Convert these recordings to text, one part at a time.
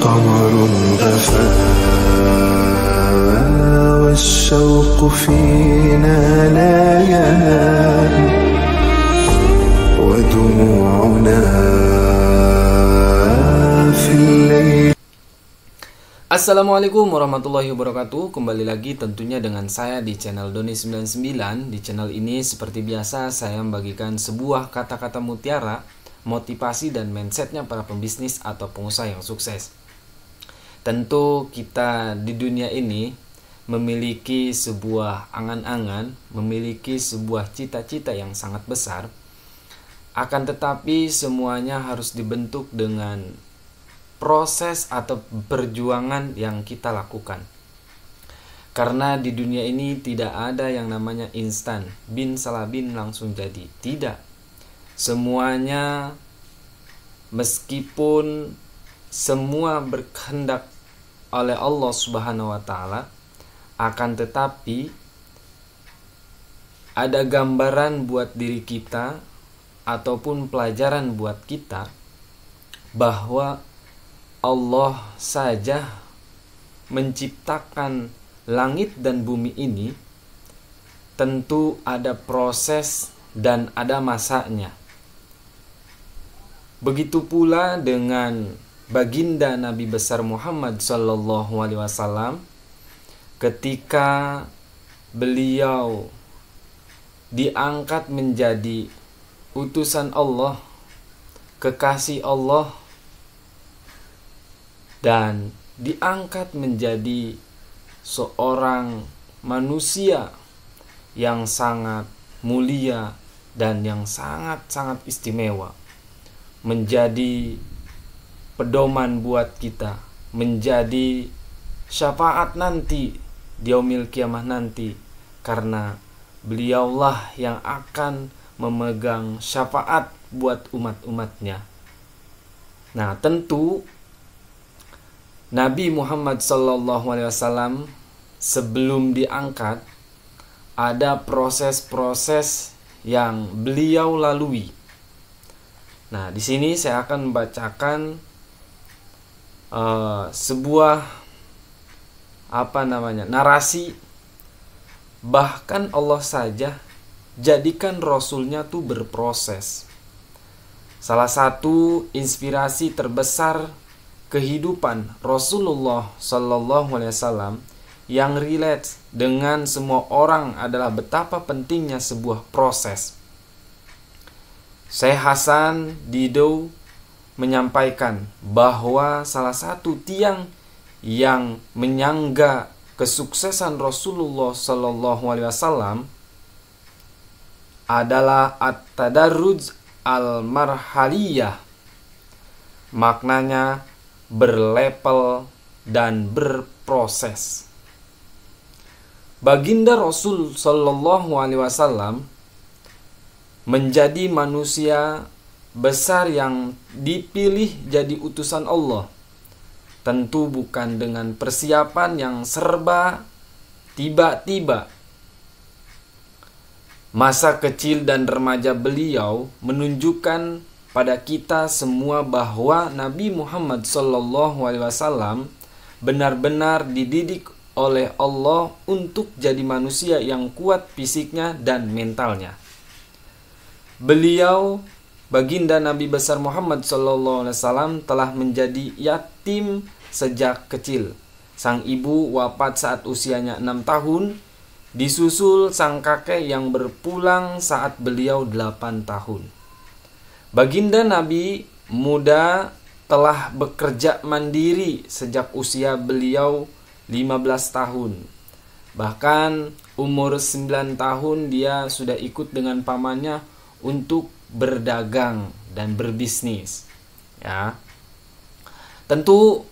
قمر غفا والشوق فينا لا ينام ودموعنا في الليل. Assalamualaikum warahmatullahi wabarakatuh. Kembali lagi tentunya dengan saya di channel Doni99. Di channel ini seperti biasa saya membagikan sebuah kata-kata mutiara, motivasi dan mindsetnya para pembisnis atau pengusaha yang sukses. Tentu kita di dunia ini memiliki sebuah angan-angan, memiliki sebuah cita-cita yang sangat besar. Akan tetapi semuanya harus dibentuk dengan proses atau perjuangan yang kita lakukan. Karena di dunia ini tidak ada yang namanya instan, bin salah bin langsung jadi. Tidak. Semuanya meskipun semua berkehendak oleh Allah Subhanahu wa taala, akan tetapi ada gambaran buat diri kita ataupun pelajaran buat kita bahwa Allah saja menciptakan langit dan bumi ini tentu ada proses dan ada masanya. Begitu pula dengan baginda Nabi besar Muhammad sallallahu alaihi wasallam ketika beliau diangkat menjadi utusan Allah, kekasih Allah, dan diangkat menjadi seorang manusia yang sangat mulia dan yang sangat-sangat istimewa, menjadi pedoman buat kita, menjadi syafaat nanti di yaumil kiamah nanti, karena beliaulah yang akan memegang syafaat buat umat-umatnya. Nah, tentu Nabi Muhammad SAW sebelum diangkat ada proses-proses yang beliau lalui. Nah, di sini saya akan membacakan sebuah narasi. Bahkan Allah saja jadikan Rasulnya tuh berproses. Salah satu inspirasi terbesar kehidupan Rasulullah Sallallahu Alaihi Wasallam yang relate dengan semua orang adalah betapa pentingnya sebuah proses. Syekh Hasan Dido menyampaikan bahwa salah satu tiang yang menyangga kesuksesan Rasulullah Sallallahu Alaihi Wasallam adalah at-tadarruj al-marhaliyah. Maknanya berlevel dan berproses. Baginda Rasul Sallallahu Alaihi Wasallam menjadi manusia besar yang dipilih jadi utusan Allah. Tentu bukan dengan persiapan yang serba tiba-tiba. Masa kecil dan remaja beliau menunjukkan pada kita semua bahwa Nabi Muhammad SAW benar-benar dididik oleh Allah untuk jadi manusia yang kuat fisiknya dan mentalnya. Beliau, baginda Nabi besar Muhammad SAW, telah menjadi yatim sejak kecil. Sang ibu wafat saat usianya 6 tahun, disusul sang kakek yang berpulang saat beliau 8 tahun. Baginda Nabi muda telah bekerja mandiri sejak usia beliau 15 tahun. Bahkan umur 9 tahun dia sudah ikut dengan pamannya untuk berdagang dan berbisnis. Ya. Tentu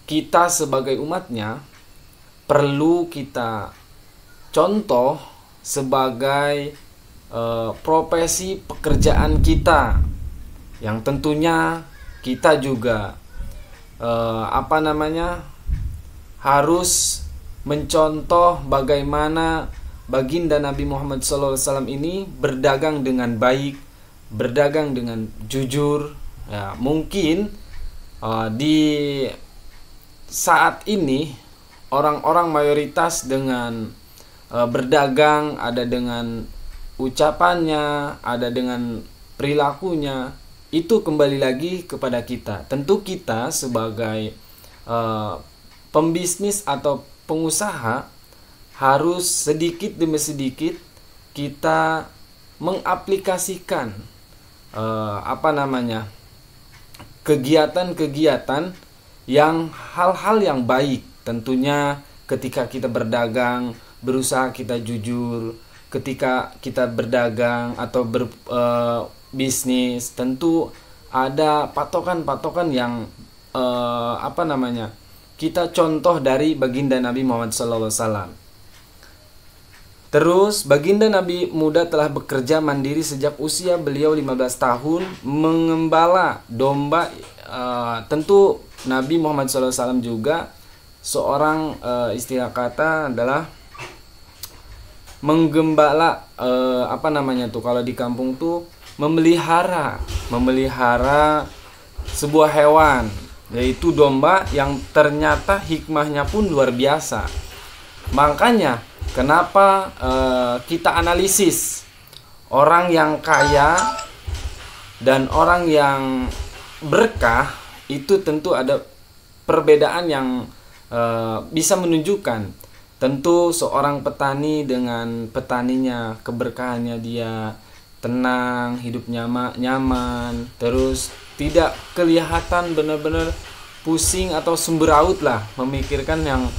kita sebagai umatnya perlu kita contoh sebagai profesi pekerjaan kita, yang tentunya kita juga harus mencontoh bagaimana baginda Nabi Muhammad SAW ini berdagang dengan baik, berdagang dengan jujur. Ya, mungkin di saat ini orang-orang mayoritas dengan berdagang, ada dengan ucapannya, ada dengan perilakunya, itu kembali lagi kepada kita. Tentu kita sebagai pembisnis atau pengusaha harus sedikit demi sedikit kita mengaplikasikan kegiatan-kegiatan yang hal-hal yang baik. Tentunya ketika kita berdagang, berusaha kita jujur. Ketika kita berdagang atau berbisnis, tentu ada patokan-patokan yang kita contoh dari baginda Nabi Muhammad SAW. Terus baginda Nabi muda telah bekerja mandiri sejak usia beliau 15 tahun mengembala domba. Tentu Nabi Muhammad SAW juga seorang istilah kata adalah menggembala, kalau di kampung tuh memelihara sebuah hewan, yaitu domba, yang ternyata hikmahnya pun luar biasa. Makanya kenapa kita analisis orang yang kaya dan orang yang berkah itu tentu ada perbedaan yang bisa menunjukkan. Tentu seorang petani dengan petaninya, keberkahannya dia tenang, hidup nyaman, terus tidak kelihatan benar-benar pusing atau semberaut lah, memikirkan yang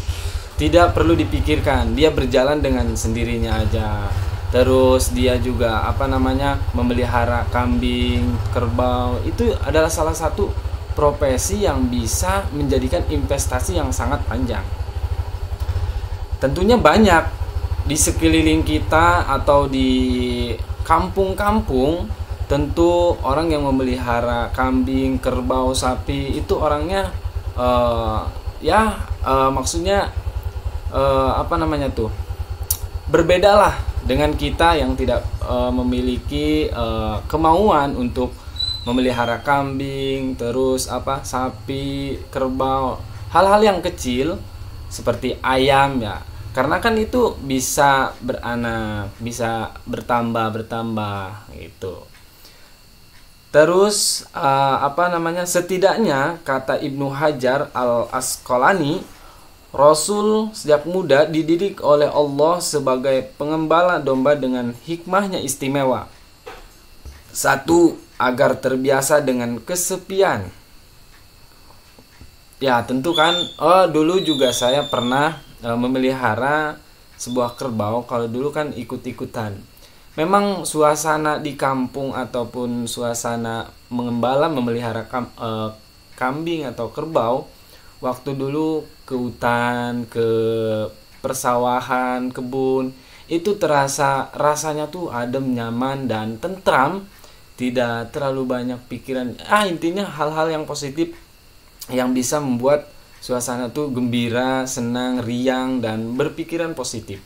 tidak perlu dipikirkan. Dia berjalan dengan sendirinya aja. Terus dia juga memelihara kambing, kerbau. Itu adalah salah satu profesi yang bisa menjadikan investasi yang sangat panjang. Tentunya banyak di sekeliling kita atau di kampung-kampung, tentu orang yang memelihara kambing, kerbau, sapi itu orangnya berbedalah dengan kita yang tidak memiliki kemauan untuk memelihara kambing, terus sapi, kerbau, hal-hal yang kecil seperti ayam ya. Karena kan itu bisa beranak, bisa bertambah gitu. Terus setidaknya kata Ibnu Hajar Al-Asqalani, Rasul sejak muda dididik oleh Allah sebagai pengembala domba dengan hikmahnya istimewa. 1. Agar terbiasa dengan kesepian. Ya tentu kan, dulu juga saya pernah memelihara sebuah kerbau. Kalau dulu kan ikut-ikutan. Memang suasana di kampung ataupun suasana memelihara kambing atau kerbau, waktu dulu ke hutan, ke persawahan, kebun, itu rasanya tuh adem, nyaman, dan tentram. Tidak terlalu banyak pikiran. Intinya hal-hal yang positif yang bisa membuat suasana tuh gembira, senang, riang, dan berpikiran positif.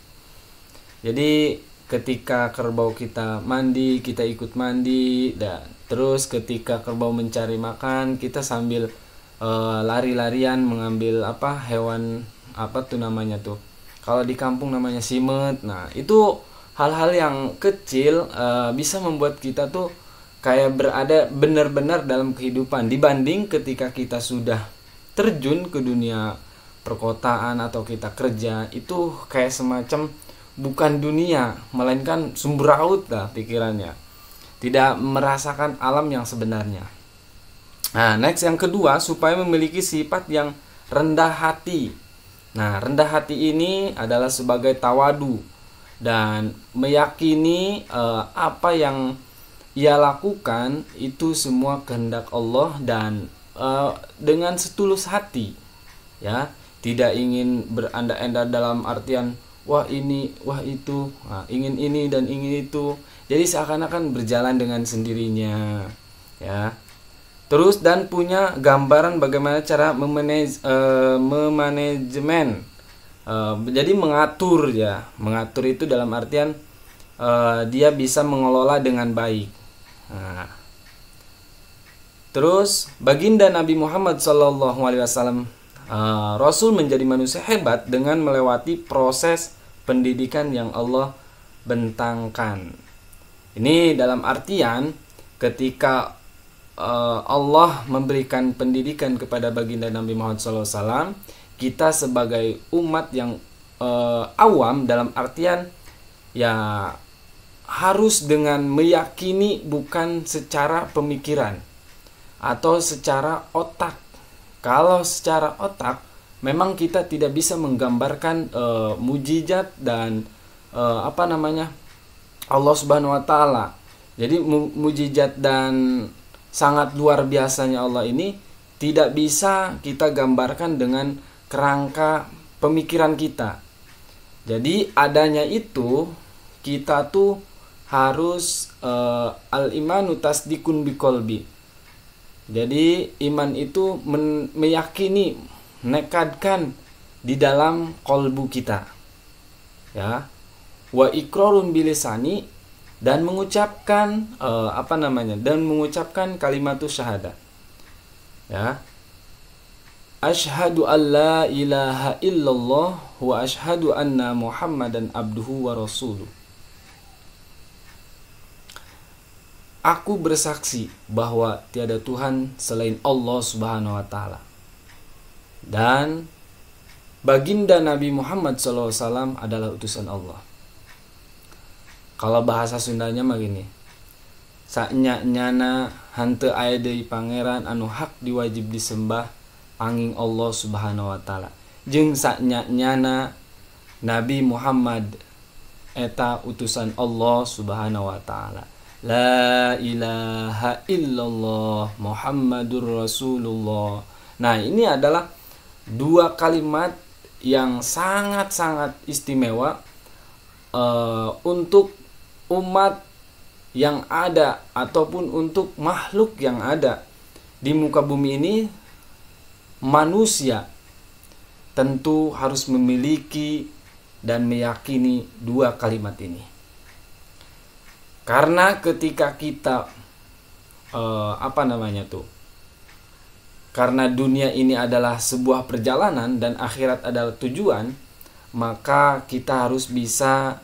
Jadi ketika kerbau kita mandi, kita ikut mandi, dan terus ketika kerbau mencari makan, kita sambil lari-larian mengambil hewan kalau di kampung namanya simet. Nah itu hal-hal yang kecil bisa membuat kita tuh kayak berada benar-benar dalam kehidupan, dibanding ketika kita sudah terjun ke dunia perkotaan atau kita kerja, itu kayak semacam bukan dunia, melainkan semberaut lah pikirannya, tidak merasakan alam yang sebenarnya. Nah next, yang kedua, supaya memiliki sifat yang rendah hati. Nah rendah hati ini adalah sebagai tawadu dan meyakini apa yang ia lakukan itu semua kehendak Allah, dan dengan setulus hati, ya, tidak ingin beranda-anda dalam artian wah ini, wah itu, ingin ini dan ingin itu. Jadi seakan-akan berjalan dengan sendirinya, ya. Terus dan punya gambaran bagaimana cara memanajemen, jadi mengatur, ya. Mengatur itu dalam artian dia bisa mengelola dengan baik. Terus baginda Nabi Muhammad SAW Rasul menjadi manusia hebat dengan melewati proses pendidikan yang Allah bentangkan. Ini dalam artian ketika Allah memberikan pendidikan kepada baginda Nabi Muhammad SAW, kita sebagai umat yang awam, dalam artian ya harus dengan meyakini, bukan secara pemikiran atau secara otak. Kalau secara otak memang kita tidak bisa menggambarkan mujizat dan Allah Subhanahu wa taala. Jadi mujizat dan sangat luar biasanya Allah ini tidak bisa kita gambarkan dengan kerangka pemikiran kita. Jadi adanya itu, kita tuh harus al-imanu tasdikun biqolbi. Jadi iman itu meyakini, menekadkan di dalam kolbu kita. Ya. Wa iqrarun bilisani, dan mengucapkan mengucapkan kalimatus syahadat. Ya. Asyhadu an la ilaha illallah wa asyhadu anna Muhammadan abduhu wa rasuluh. Aku bersaksi bahwa tiada Tuhan selain Allah Subhanahu wa taala. Dan baginda Nabi Muhammad SAW adalah utusan Allah. Kalau bahasa Sundanya mah gini. Saknya-nyana hante aya deui pangeran anu hak diwajib disembah angin Allah Subhanahu wa taala. Jeung saknya-nyana Nabi Muhammad eta utusan Allah Subhanahu wa taala. La ilaha illallah Muhammadur Rasulullah. Nah, ini adalah dua kalimat yang sangat-sangat istimewa untuk umat yang ada ataupun untuk makhluk yang ada di muka bumi ini. Manusia tentu harus memiliki dan meyakini dua kalimat ini. Karena ketika kita karena dunia ini adalah sebuah perjalanan dan akhirat adalah tujuan, maka kita harus bisa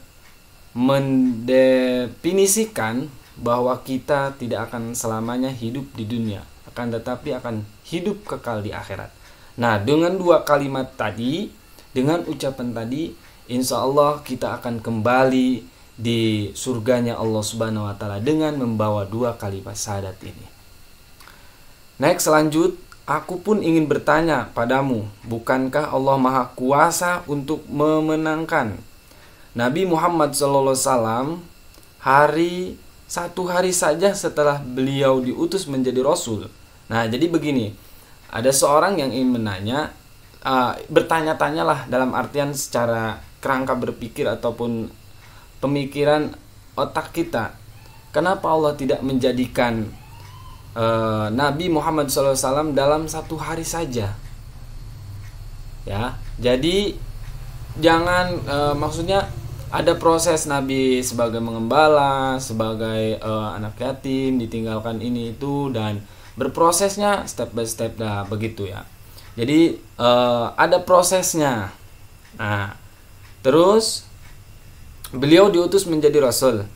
mendefinisikan bahwa kita tidak akan selamanya hidup di dunia, akan tetapi akan hidup kekal di akhirat. Nah, dengan dua kalimat tadi, dengan ucapan tadi, insya Allah kita akan kembali di surganya Allah Subhanahu wa taala dengan membawa dua kalimat syahadat ini. Next, lanjut, aku pun ingin bertanya padamu, bukankah Allah Maha Kuasa untuk memenangkan Nabi Muhammad SAW satu hari saja setelah beliau diutus menjadi Rasul? Nah, jadi begini, ada seorang yang ingin menanya, bertanya-tanyalah dalam artian secara kerangka berpikir ataupun pemikiran otak kita. Kenapa Allah tidak menjadikan Nabi Muhammad SAW dalam satu hari saja? Ya, jadi jangan maksudnya ada proses Nabi sebagai mengembala, sebagai anak yatim, ditinggalkan ini itu, dan berprosesnya step by step begitu ya. Jadi ada prosesnya. Nah, terus beliau diutus menjadi Rasul.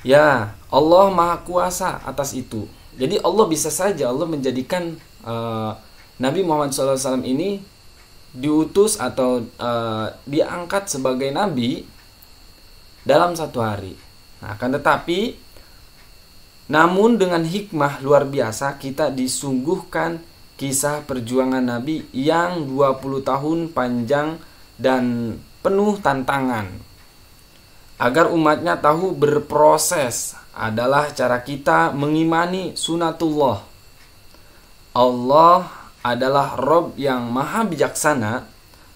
Ya, Allah Maha Kuasa atas itu. Jadi Allah bisa saja Allah menjadikan Nabi Muhammad SAW ini diutus atau diangkat sebagai Nabi dalam satu hari. Nah, akan tetapi namun dengan hikmah luar biasa kita disungguhkan kisah perjuangan Nabi yang 20 tahun panjang dan penuh tantangan. Agar umatnya tahu berproses adalah cara kita mengimani sunatullah. Allah adalah Rabb yang maha bijaksana,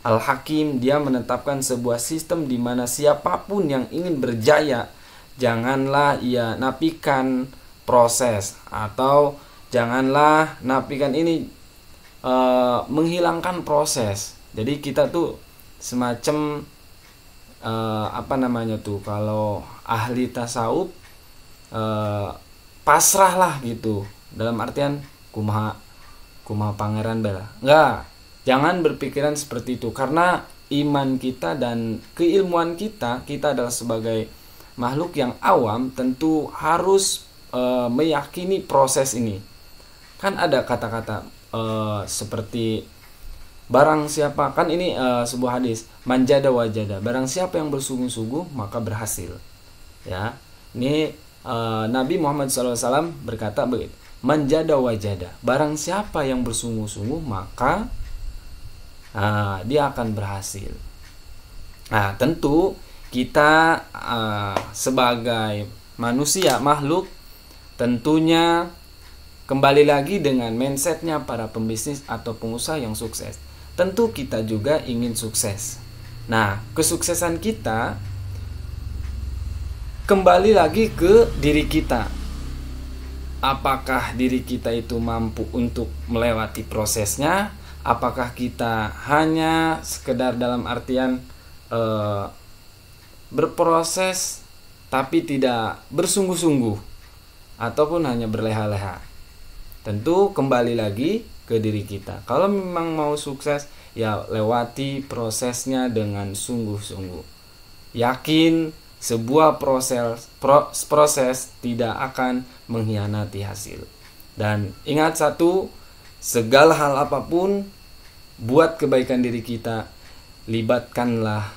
Al-Hakim. Dia menetapkan sebuah sistem di mana siapapun yang ingin berjaya, janganlah ia nafikan proses, atau janganlah nafikan ini menghilangkan proses. Jadi kita tuh semacam kalau ahli tasawuf pasrah lah gitu, dalam artian kumaha pangeran bela, enggak, Jangan berpikiran seperti itu, karena iman kita dan keilmuan kita adalah sebagai makhluk yang awam, tentu harus meyakini proses ini. Kan ada kata-kata seperti barang siapa, kan ini sebuah hadis, manjada wajada, barang siapa yang bersungguh-sungguh maka berhasil. Ya, ini Nabi Muhammad SAW berkata begitu, manjada wajada, barang siapa yang bersungguh-sungguh maka dia akan berhasil. Nah, tentu kita sebagai manusia, makhluk, tentunya kembali lagi dengan mindsetnya para pembisnis atau pengusaha yang sukses. Tentu kita juga ingin sukses. Nah, kesuksesan kita kembali lagi ke diri kita. Apakah diri kita itu mampu untuk melewati prosesnya? Apakah kita hanya sekedar dalam artian berproses tapi tidak bersungguh-sungguh, ataupun hanya berleha-leha? Tentu kembali lagi ke diri kita. Kalau memang mau sukses, ya lewati prosesnya dengan sungguh-sungguh. Yakin sebuah proses tidak akan mengkhianati hasil. Dan ingat satu, segala hal apapun, buat kebaikan diri kita, libatkanlah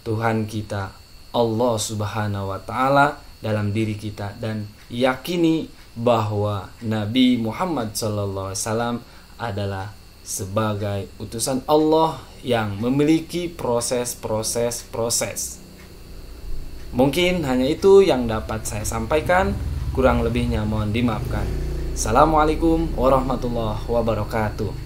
Tuhan kita, Allah Subhanahu wa Ta'ala, dalam diri kita, dan yakini bahwa Nabi Muhammad SAW adalah sebagai utusan Allah yang memiliki proses. Mungkin hanya itu yang dapat saya sampaikan, kurang lebihnya mohon dimaafkan. Assalamualaikum warahmatullahi wabarakatuh.